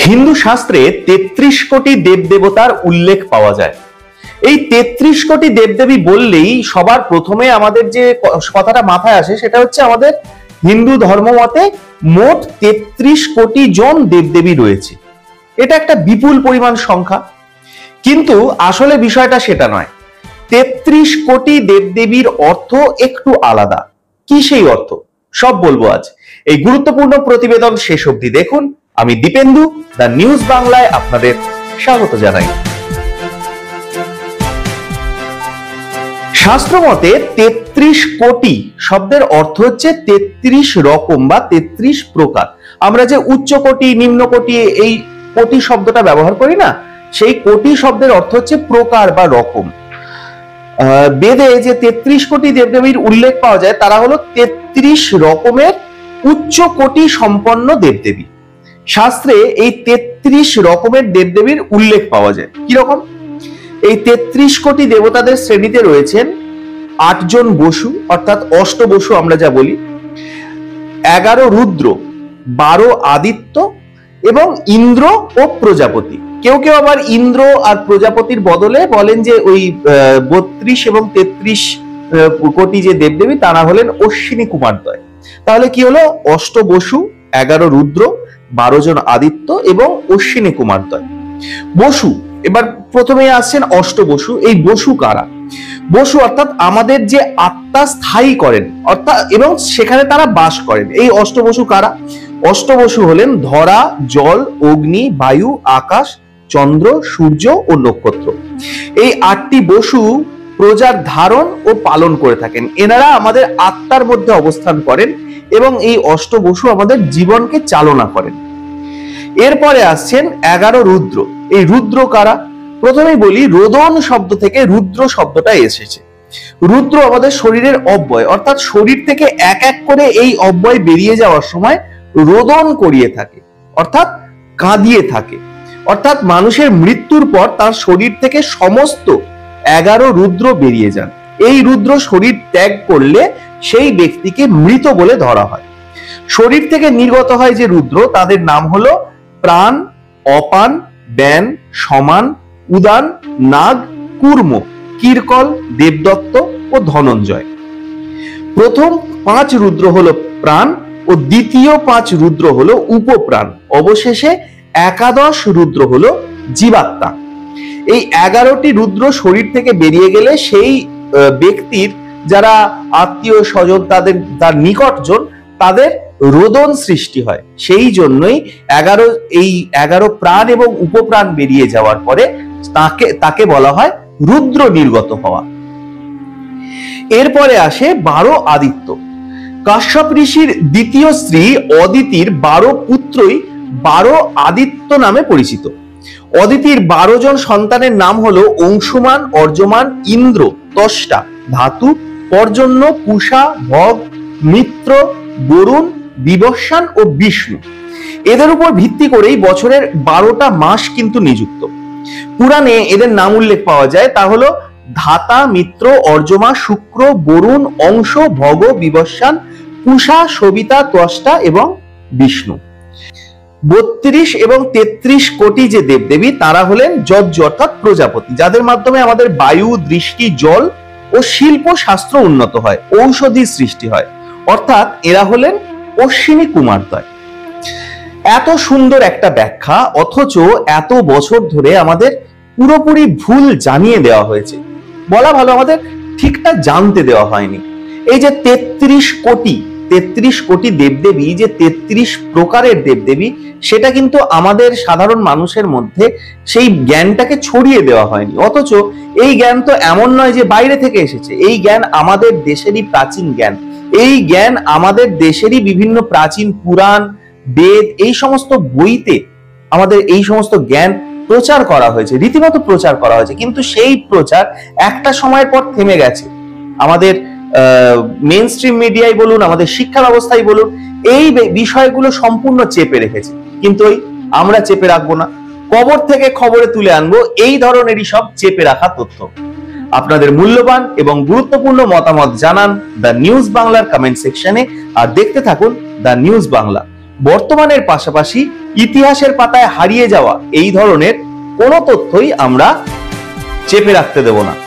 হিন্দু শাস্ত্রে 33 কোটি দেবদেবতার উল্লেখ পাওয়া যায়। এই 33 কোটি দেবদেবী বললেই সবার প্রথমে আমাদের যে কথাটা মাথায় আসে সেটা হচ্ছে আমাদের হিন্দু ধর্ম মতে মোট 33 কোটি জন দেবদেবী রয়েছে। এটা একটা বিপুল পরিমাণ সংখ্যা, কিন্তু আসলে বিষয়টা সেটা নয়। 33 কোটি দেবদেবীর অর্থ একটু আলাদা। কি সেই অর্থ সব বলবো আজ। এই গুরুত্বপূর্ণ প্রতিবেদন শেষ অবধি দেখুন। আমি দীপেন্দু, দ্য নিউজ বাংলায় আপনাদের স্বাগত জানাই। শাস্ত্র মতে 33 কোটি শব্দের অর্থ হচ্ছে 33 রকম বা 33 প্রকার। আমরা যে উচ্চ কোটি, নিম্ন কোটি, এই কোটি শব্দটা ব্যবহার করি না, সেই কোটি শব্দের অর্থ হচ্ছে প্রকার বা রকম। বেদে যে 33 কোটি দেবদেবীর উল্লেখ পাওয়া যায় তারা হলো 33 রকমের উচ্চ কোটি সম্পন্ন দেবদেবী। শাস্ত্রে এই 33 রকমের দেবদেবীর উল্লেখ পাওয়া যায়। কি রকম? এই 33 কোটি দেবতাদের শ্রেণীতে রয়েছেন 8 জন বসু, অর্থাৎ অষ্ট বসু আমরা যা বলি, 11 রুদ্র, 12 আদিত্য এবং ইন্দ্র ও প্রজাপতি। কেউ কেউ আবার ইন্দ্র আর প্রজাপতির বদলে বলেন যে ওই 32 এবং 33 কোটি যে দেবদেবী তারা হলেন অশ্বিনী কুমারদ্বয়। তাহলে কি হলো? অষ্ট বসু, 11 রুদ্র, 12 জন আদিত্য এবং অশ্বিনী কুমারদ্বয়। বসু, এবার প্রথমে আসছেন অষ্ট বসু। এই বসু কারা? বসু অর্থাৎ আমাদের যে আত্মা স্থায়ী করেন, অর্থাৎ এবং সেখানে তারা বাস করেন। এই অষ্ট বসু কারা? অষ্ট বসু হলেন ধরা, জল, অগ্নি, বায়ু, আকাশ, চন্দ্র, সূর্য ও নক্ষত্র। এই 8টি বসু প্রজার ধারণ ও পালন করে থাকেন। এনারা আমাদের আত্মার মধ্যে অবস্থান করেন এবং এই অষ্ট বসু আমাদের জীবনকে চালনা করেন। এরপরে আসছেন 11 রুদ্র। এই রুদ্র কারা? প্রথমেই বলি, রোদন শব্দ থেকে রুদ্র শব্দটা এসেছে। রুদ্র আমাদের শরীরের অব্যয়, অর্থাৎ শরীর থেকে এক এক করে এই অব্যয় বেরিয়ে যাওয়ার সময় রোদন করিয়ে থাকে, অর্থাৎ কাঁদিয়ে থাকে। অর্থাৎ মানুষের মৃত্যুর পর তার শরীর থেকে সমস্ত 11 রুদ্র বেরিয়ে যান। এই রুদ্র শরীর ত্যাগ করলে সেই ব্যক্তিকে মৃত বলে ধরা হয়। শরীর থেকে নির্গত হয় যে রুদ্র তাদের নাম হলো প্রাণ, অপান, ব্যান, সমান, উদান, নাগ, কুর্ম, কিরকল, দেবদত্ত ও ধনঞ্জয়। প্রথম 5 রুদ্র হলো প্রাণ ও দ্বিতীয় 5 রুদ্র হলো উপপ্রাণ। অবশেষে 11 রুদ্র হলো জীবাত্মা। এই 11টি রুদ্র শরীর থেকে বেরিয়ে গেলে সেই ব্যক্তির যারা আত্মীয় স্বজন, তার নিকটজন, তাদের রোদন সৃষ্টি হয়। সেই জন্যই 11 প্রাণ এবং উপপ্রাণ বেরিয়ে যাওয়ার পরে তাকে বলা হয় রুদ্র নির্গত হওয়া। এরপরে আসে 12 আদিত্য। কাশ্যপ ঋষির দ্বিতীয় স্ত্রী অদিতির 12 পুত্রই 12 আদিত্য নামে পরিচিত। অদিতির 12 জন সন্তানের নাম হলো অংশুমান, অর্যমান, ইন্দ্র, ত্বষ্টা, ধাতু, পর্জন্য, পূষা, ভগ, মিত্র, বরুণ, বিবস্বান ও বিষ্ণু। এদের উপর ভিত্তি করেই বছরের 12টা মাস কিন্তু নিযুক্ত। পুরাণে এদের নাম উল্লেখ পাওয়া যায়, তা হলো ধাতা, মিত্র, অর্যমা, শুক্র, বরুণ, অংশ, ভগ, বিবস্বান, পূষা, সবিতা, ত্বষ্টা এবং বিষ্ণু। 32 এবং 33 কোটি যে দেবদেবী তারা হলেন যজ্ঞ অর্থাৎ প্রজাপতি, যাদের মাধ্যমে আমাদের বায়ু, দৃষ্টি, জল ও শিল্প শাস্ত্র উন্নত হয়, ঔষধি সৃষ্টি হয়। অর্থাৎ এরা হলেন অশ্বিনী কুমারদ্বয়। এত সুন্দর একটা ব্যাখ্যা, অথচ এত বছর ধরে আমাদের পুরোপুরি ভুল জানিয়ে দেওয়া হয়েছে। বলা ভালো, আমাদের ঠিকঠাক জানতে দেওয়া হয়নি। এই যে 33 কোটি দেবদেবী, যে 33 প্রকারের দেবদেবী, সেটা কিন্তু আমাদের সাধারণ মানুষের মধ্যে সেই জ্ঞানটাকে ছড়িয়ে দেওয়া হয়নি। অথচ এই জ্ঞান তো এমন নয় যে বাইরে থেকে এসেছে। এই জ্ঞান আমাদের দেশেরই প্রাচীন জ্ঞান। এই জ্ঞান আমাদের দেশেরই বিভিন্ন প্রাচীন পুরাণ, বেদ, এই সমস্ত বইতে আমাদের এই সমস্ত জ্ঞান প্রচার করা হয়েছে, রীতিমতো প্রচার করা হয়েছে। কিন্তু সেই প্রচার একটা সময়ের পর থেমে গেছে। আমাদের মেইন স্ট্রিম মিডিয়াই বলুন, আমাদের শিক্ষা ব্যবস্থাই বলুন, এই বিষয়গুলো সম্পূর্ণ চেপে রেখেছে। কিন্তু আমরা চেপে রাখবো না, কবর থেকে খবরে তুলে আনবো এই ধরনেরই সব চেপে রাখা তথ্য। আপনাদের মূল্যবান এবং গুরুত্বপূর্ণ মতামত জানান দ্য নিউজ বাংলার কমেন্ট সেকশনে, আর দেখতে থাকুন দ্য নিউজ বাংলা। বর্তমানের পাশাপাশি ইতিহাসের পাতায় হারিয়ে যাওয়া এই ধরনের কোনো তথ্যই আমরা চেপে রাখতে দেব না।